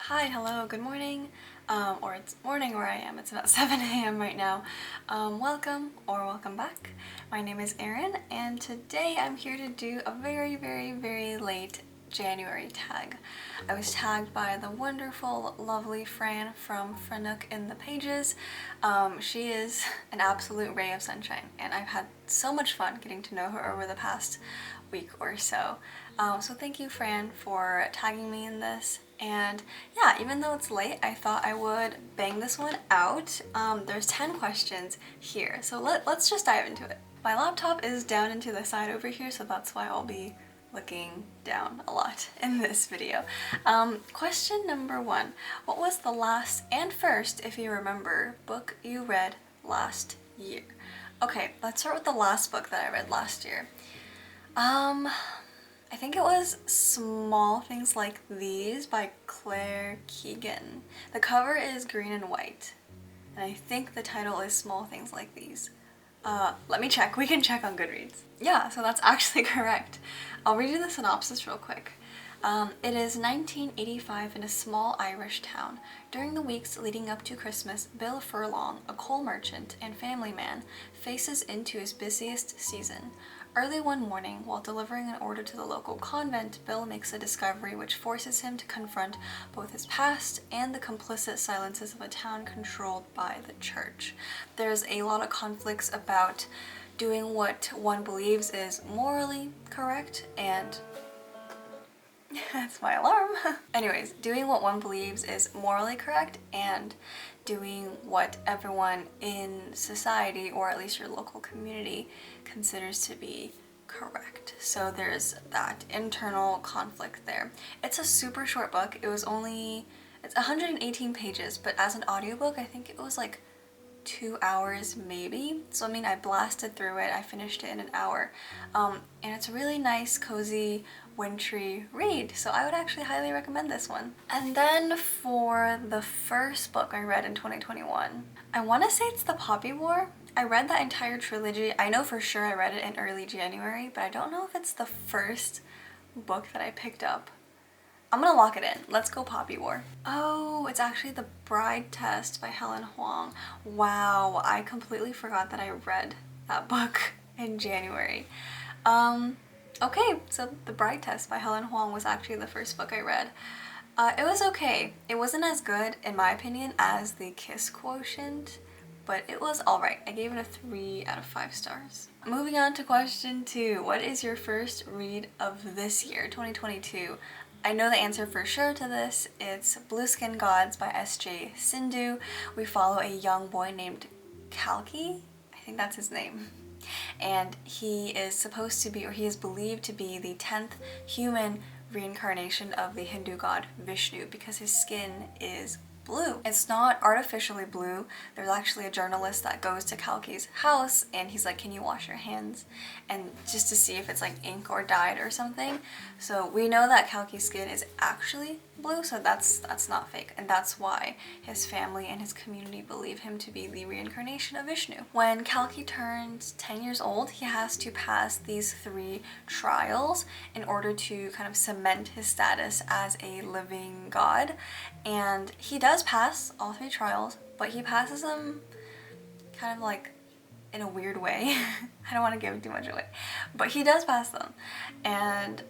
Hi, hello, good morning, or it's morning where I am. It's about 7 a.m. right now. Welcome or welcome back. My name is Erin, and today I'm here to do a very late January tag. I was tagged by the wonderful, lovely Fran from Franook in the Pages. She is an absolute ray of sunshine, and I've had so much fun getting to know her over the past week or so. So thank you, Fran, for tagging me in this. And yeah, even though it's late, I thought I would bang this one out. There's 10 questions here, so let's just dive into it. My laptop is down into the side over here, so that's why I'll be looking down a lot in this video. Question number 1. What was the last and first, if you remember, book you read last year? Okay, let's start with the last book that I read last year. I think it was Small Things Like These by Keegan. The cover is green and white, and I think the title is Small Things Like These. Let me check. We can check on Goodreads. Yeah, so that's actually correct. I'll read you the synopsis real quick. It is 1985 in a small Irish town. During the weeks leading up to Christmas, Bill Furlong, a coal merchant and family man, faces into his busiest season. Early one morning, while delivering an order to the local convent, Bill makes a discovery which forces him to confront both his past and the complicit silences of a town controlled by the church. There's a lot of conflicts about doing what one believes is morally correct and that's my alarm. Anyways, doing what one believes is morally correct and doing what everyone in society, or at least your local community, considers to be correct. So there's that internal conflict there. It's a super short book. It's 118 pages, but as an audiobook, I think it was like 2 hours maybe. So I mean, I blasted through it. I finished it in an hour. And it's a really nice, cozy, wintry read, so I would actually highly recommend this one. And then for the first book I read in 2021, I want to say it's The Poppy War. I read that entire trilogy. I know for sure I read it in early January, but I don't know if it's the first book that I picked up. I'm gonna lock it in. Let's go Poppy War. Oh, it's actually The Bride Test by Helen Hoang. Wow, I completely forgot that I read that book in January. Okay, so The Bride Test by Helen Hoang was actually the first book I read. It was okay. It wasn't as good, in my opinion, as The Kiss Quotient, but it was alright. I gave it a 3 out of 5 stars. Moving on to question 2. What is your first read of this year, 2022? I know the answer for sure to this. It's Blue Skin Gods by S.J. Sindu. We follow a young boy named Kalki. I think that's his name. And he is supposed to be, or he is believed to be, the 10th human reincarnation of the Hindu god Vishnu because his skin is blue. It's not artificially blue. There's actually a journalist that goes to Kalki's house and he's like, can you wash your hands? And just to see if it's like ink or dyed or something. So we know that Kalki's skin is actually blue, so that's not fake, and that's why his family and his community believe him to be the reincarnation of Vishnu. When Kalki turns 10 years old, he has to pass these 3 trials in order to kind of cement his status as a living god, and he does pass all 3 trials, but he passes them kind of like in a weird way. I don't want to give too much away, but he does pass them, and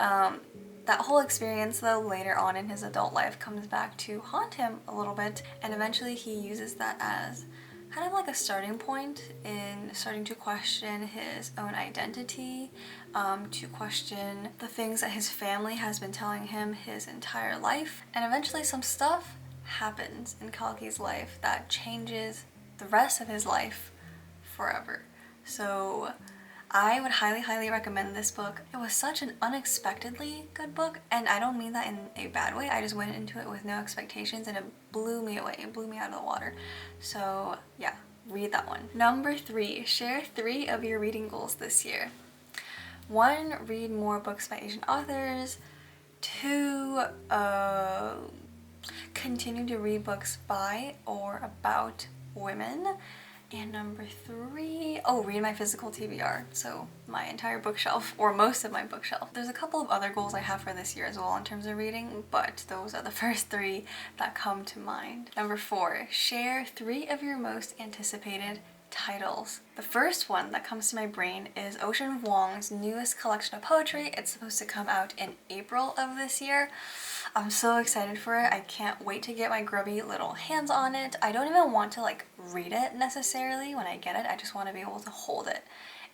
that whole experience, though, later on in his adult life comes back to haunt him a little bit, and eventually he uses that as kind of like a starting point in starting to question his own identity, to question the things that his family has been telling him his entire life, and eventually some stuff happens in Kalki's life that changes the rest of his life forever. So I would highly recommend this book. It was such an unexpectedly good book, and I don't mean that in a bad way. I just went into it with no expectations and it blew me away. It blew me out of the water. So yeah, read that one. Number 3, share 3 of your reading goals this year. 1, read more books by Asian authors. 2, continue to read books by or about women. And number 3, oh, read my physical TBR. So my entire bookshelf, or most of my bookshelf. There's a couple of other goals I have for this year as well in terms of reading, but those are the first 3 that come to mind. Number 4, share 3 of your most anticipated titles. The first one that comes to my brain is Ocean Vuong's newest collection of poetry. It's supposed to come out in April of this year. I'm so excited for it. I can't wait to get my grubby little hands on it. I don't even want to like read it necessarily when I get it. I just want to be able to hold it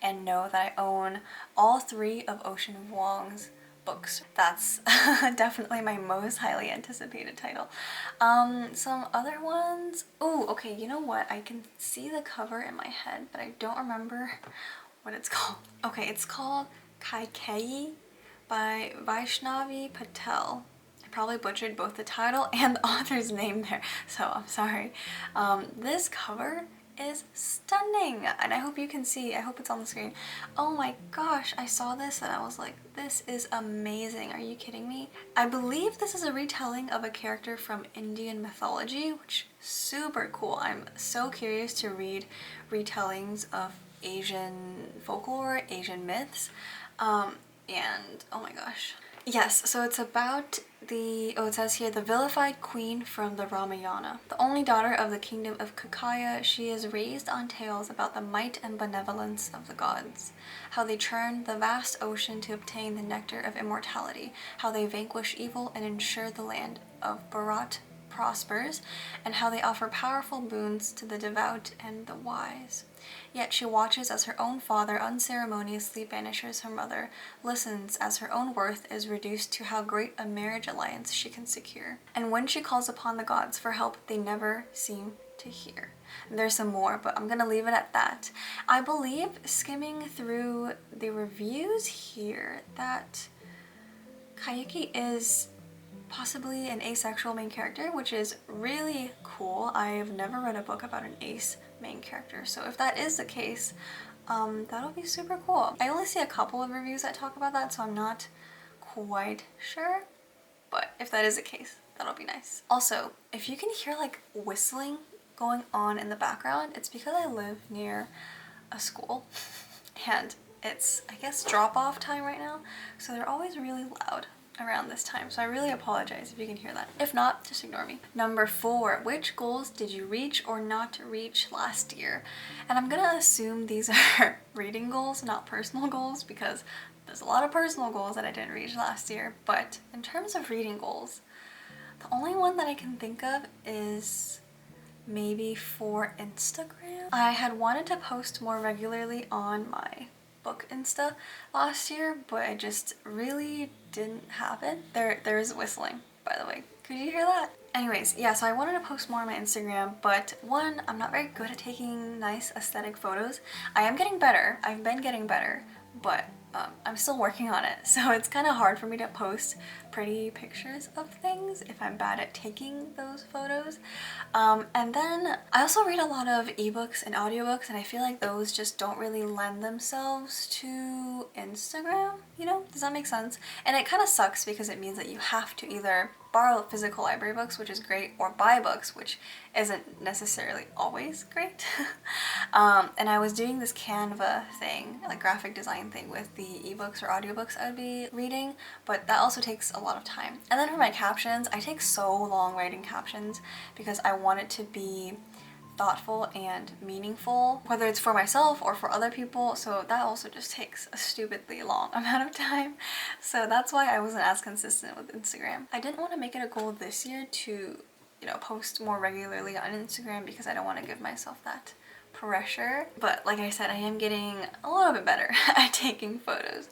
and know that I own all 3 of Ocean Vuong's books. That's definitely my most highly anticipated title. Some other ones. Oh, okay, you know what? I can see the cover in my head, but I don't remember what it's called. Okay, it's called Kaikeyi by Vaishnavi Patel. I probably butchered both the title and the author's name there, so I'm sorry. This cover is stunning, and I hope you can see. I hope it's on the screen. Oh my gosh, I saw this and I was like, this is amazing. Are you kidding me? I believe this is a retelling of a character from Indian mythology, which is super cool. I'm so curious to read retellings of Asian folklore, Asian myths, and oh my gosh. Yes, so it's about it says here, the vilified queen from the Ramayana. The only daughter of the kingdom of Kaikeyi, she is raised on tales about the might and benevolence of the gods, how they churn the vast ocean to obtain the nectar of immortality, how they vanquish evil and ensure the land of Bharat prospers, and how they offer powerful boons to the devout and the wise. Yet she watches as her own father unceremoniously banishes her mother, listens as her own worth is reduced to how great a marriage alliance she can secure. And when she calls upon the gods for help, they never seem to hear. There's some more, but I'm gonna leave it at that. I believe, skimming through the reviews here, that Kaikeyi is possibly an asexual main character, which is really cool. I've never read a book about an ace main character, so if that is the case, that'll be super cool. I only see a couple of reviews that talk about that, so I'm not quite sure, but if that is the case, that'll be nice. Also, if you can hear like whistling going on in the background, it's because I live near a school and it's, I guess, drop-off time right now, so they're always really loud around this time, so I really apologize if you can hear that. If not, just ignore me. Number 4, which goals did you reach or not reach last year? And I'm gonna assume these are reading goals, not personal goals, because there's a lot of personal goals that I didn't reach last year, but in terms of reading goals, the only one that I can think of is maybe for Instagram. I had wanted to post more regularly on my book Insta last year, but it just really didn't happen. There's whistling, by the way. Could you hear that? Anyways, yeah, so I wanted to post more on my Instagram, but one, I'm not very good at taking nice aesthetic photos. I am getting better. I've been getting better, but I'm still working on it. So it's kind of hard for me to post pretty pictures of things if I'm bad at taking those photos. And then I also read a lot of ebooks and audiobooks, and I feel like those just don't really lend themselves to Instagram, you know? Does that make sense? And it kind of sucks because it means that you have to either borrow physical library books, which is great, or buy books, which isn't necessarily always great. And I was doing this Canva thing, like graphic design thing, with the ebooks or audiobooks I would be reading, but that also takes a lot of time. And then for my captions, I take so long writing captions because I want it to be thoughtful and meaningful, whether it's for myself or for other people, so that also just takes a stupidly long amount of time. So that's why I wasn't as consistent with Instagram. I didn't want to make it a goal this year to, you know, post more regularly on Instagram because I don't want to give myself that pressure, but like I said, I am getting a little bit better at taking photos,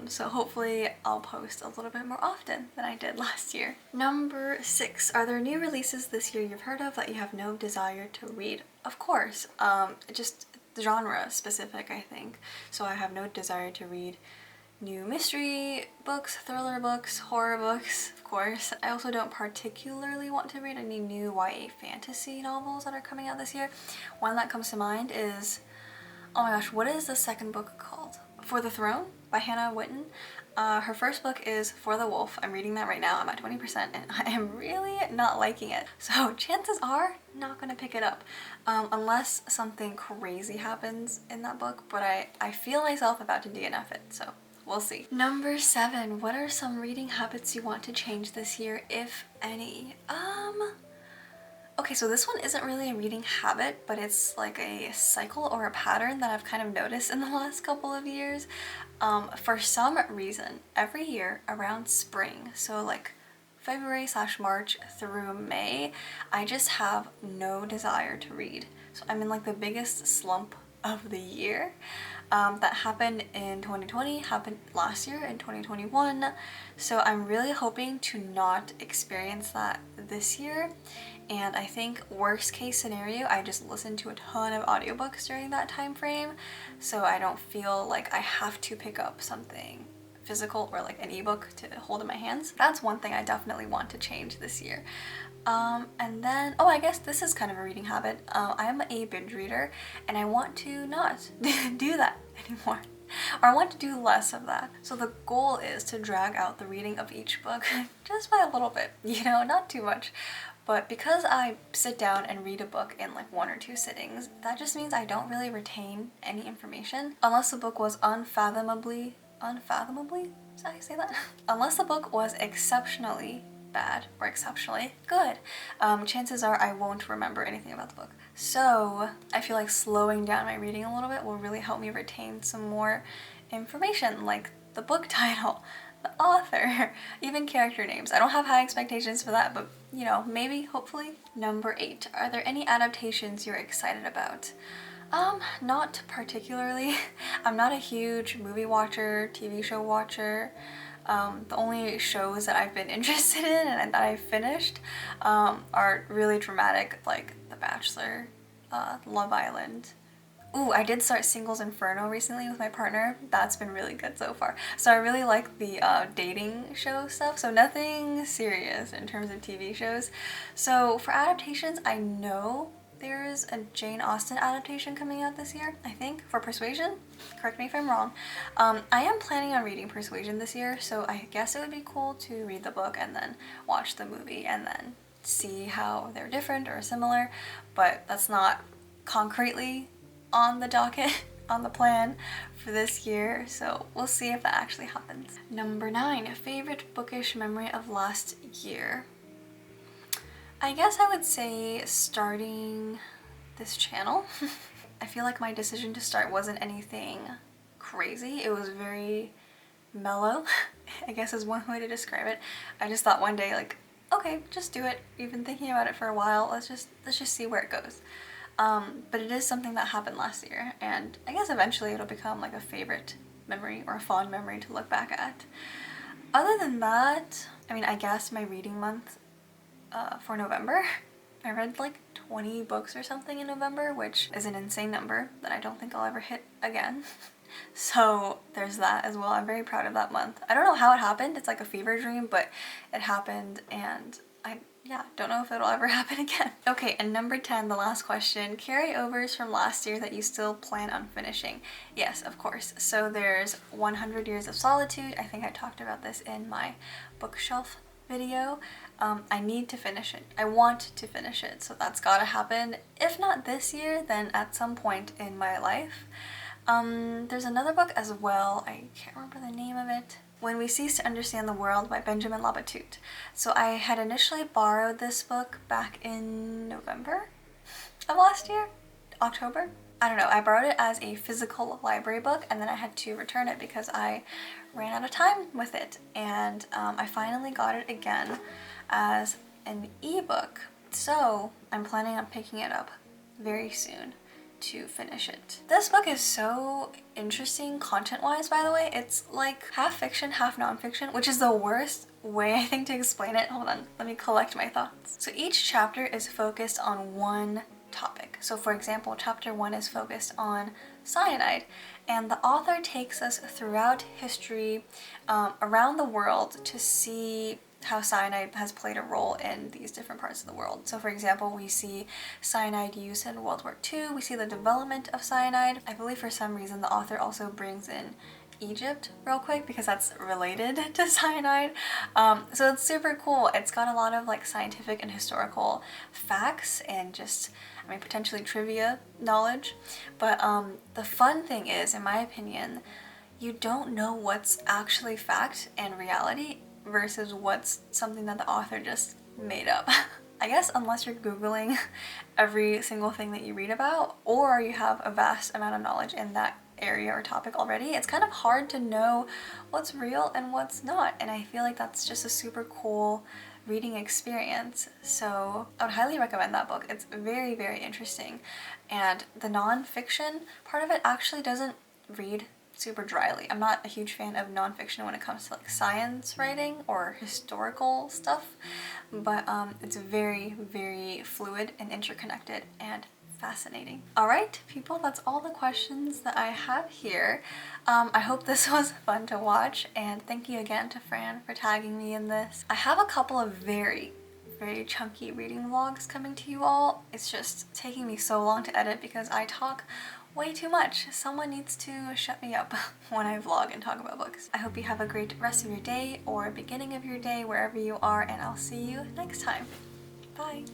so hopefully I'll post a little bit more often than I did last year. Number 6, are there new releases this year you've heard of that you have no desire to read? Of course, just genre specific, I think, so I have no desire to read new mystery books, thriller books, horror books, of course. I also don't particularly want to read any new YA fantasy novels that are coming out this year. One that comes to mind is, oh my gosh, what is the second book called? For the Throne by Hannah Whitten. Her first book is For the Wolf. I'm reading that right now. I'm at 20% and I am really not liking it. So chances are not gonna pick it up unless something crazy happens in that book, but I feel myself about to DNF it, so we'll see. Number 7, what are some reading habits you want to change this year, if any? Okay, so this one isn't really a reading habit, but it's like a cycle or a pattern that I've kind of noticed in the last couple of years. For some reason, every year around spring, so like February/March through May, I just have no desire to read. So I'm in like the biggest slump of the year. That happened in 2020, happened last year in 2021. So I'm really hoping to not experience that this year. And I think worst case scenario, I just listen to a ton of audiobooks during that time frame, so I don't feel like I have to pick up something physical or like an ebook to hold in my hands. That's one thing I definitely want to change this year. And then, oh, I guess this is kind of a reading habit. I am a binge reader and I want to not do that anymore. Or I want to do less of that. So the goal is to drag out the reading of each book just by a little bit, you know, not too much. But because I sit down and read a book in like 1 or 2 sittings, that just means I don't really retain any information unless the book was unfathomably, is that how you say that? Unless the book was exceptionally bad or exceptionally good, chances are I won't remember anything about the book. So I feel like slowing down my reading a little bit will really help me retain some more information, like the book title, the author, even character names. I don't have high expectations for that, but you know, maybe, hopefully. Number 8, are there any adaptations you're excited about? Not particularly. I'm not a huge movie watcher, TV show watcher. The only shows that I've been interested in and that I've finished are really dramatic, like The Bachelor, Love Island. Ooh, I did start Singles Inferno recently with my partner. That's been really good so far. So I really like the dating show stuff, so nothing serious in terms of TV shows. So for adaptations, I know there's a Jane Austen adaptation coming out this year, I think, for Persuasion. Correct me if I'm wrong. I am planning on reading Persuasion this year, so I guess it would be cool to read the book and then watch the movie and then see how they're different or similar, but that's not concretely on the docket, on the plan for this year, so we'll see if that actually happens. Number 9, favorite bookish memory of last year. I guess I would say starting this channel. I feel like my decision to start wasn't anything crazy. It was very mellow, I guess is one way to describe it. I just thought one day, like, okay, just do it. You've been thinking about it for a while. Let's just see where it goes. But it is something that happened last year, and I guess eventually it'll become like a favorite memory or a fond memory to look back at. Other than that, I mean, I guess my reading month for November, I read like 20 books or something in November, which is an insane number that I don't think I'll ever hit again. So there's that as well. I'm very proud of that month. I don't know how it happened. It's like a fever dream, but it happened, and yeah, don't know if it'll ever happen again. Okay, and number 10, the last question, carryovers from last year that you still plan on finishing. Yes, of course. So there's 100 Years of Solitude. I think I talked about this in my bookshelf video. I need to finish it. I want to finish it, so that's gotta happen. If not this year, then at some point in my life. There's another book as well. I can't remember the name of it. When We Cease to Understand the World by Benjamin Labatut. So I had initially borrowed this book back in November of last year? October? I don't know. I borrowed it as a physical library book and then I had to return it because I ran out of time with it. And I finally got it again as an ebook. So I'm planning on picking it up very soon to finish it. This book is so interesting content-wise, by the way. It's like half fiction, half non-fiction, which is the worst way, I think, to explain it. Hold on, let me collect my thoughts. So each chapter is focused on one topic. So for example, chapter 1 is focused on cyanide, and the author takes us throughout history around the world to see how cyanide has played a role in these different parts of the world. So for example, we see cyanide use in World War II, we see the development of cyanide. I believe for some reason the author also brings in Egypt real quick because that's related to cyanide. So it's super cool. It's got a lot of like scientific and historical facts and just, I mean, potentially trivia knowledge. But the fun thing is, in my opinion, you don't know what's actually fact and reality versus what's something that the author just made up. I guess unless you're Googling every single thing that you read about, or you have a vast amount of knowledge in that area or topic already, it's kind of hard to know what's real and what's not. And I feel like that's just a super cool reading experience. So I would highly recommend that book. It's very, very interesting. And the non-fiction part of it actually doesn't read super dryly. I'm not a huge fan of nonfiction when it comes to like science writing or historical stuff, but it's very, very fluid and interconnected and fascinating. All right, people, that's all the questions that I have here. I hope this was fun to watch, and thank you again to Fran for tagging me in this. I have a couple of very chunky reading vlogs coming to you all. It's just taking me so long to edit because I talk way too much. Someone needs to shut me up when I vlog and talk about books. I hope you have a great rest of your day or beginning of your day wherever you are, and I'll see you next time. Bye!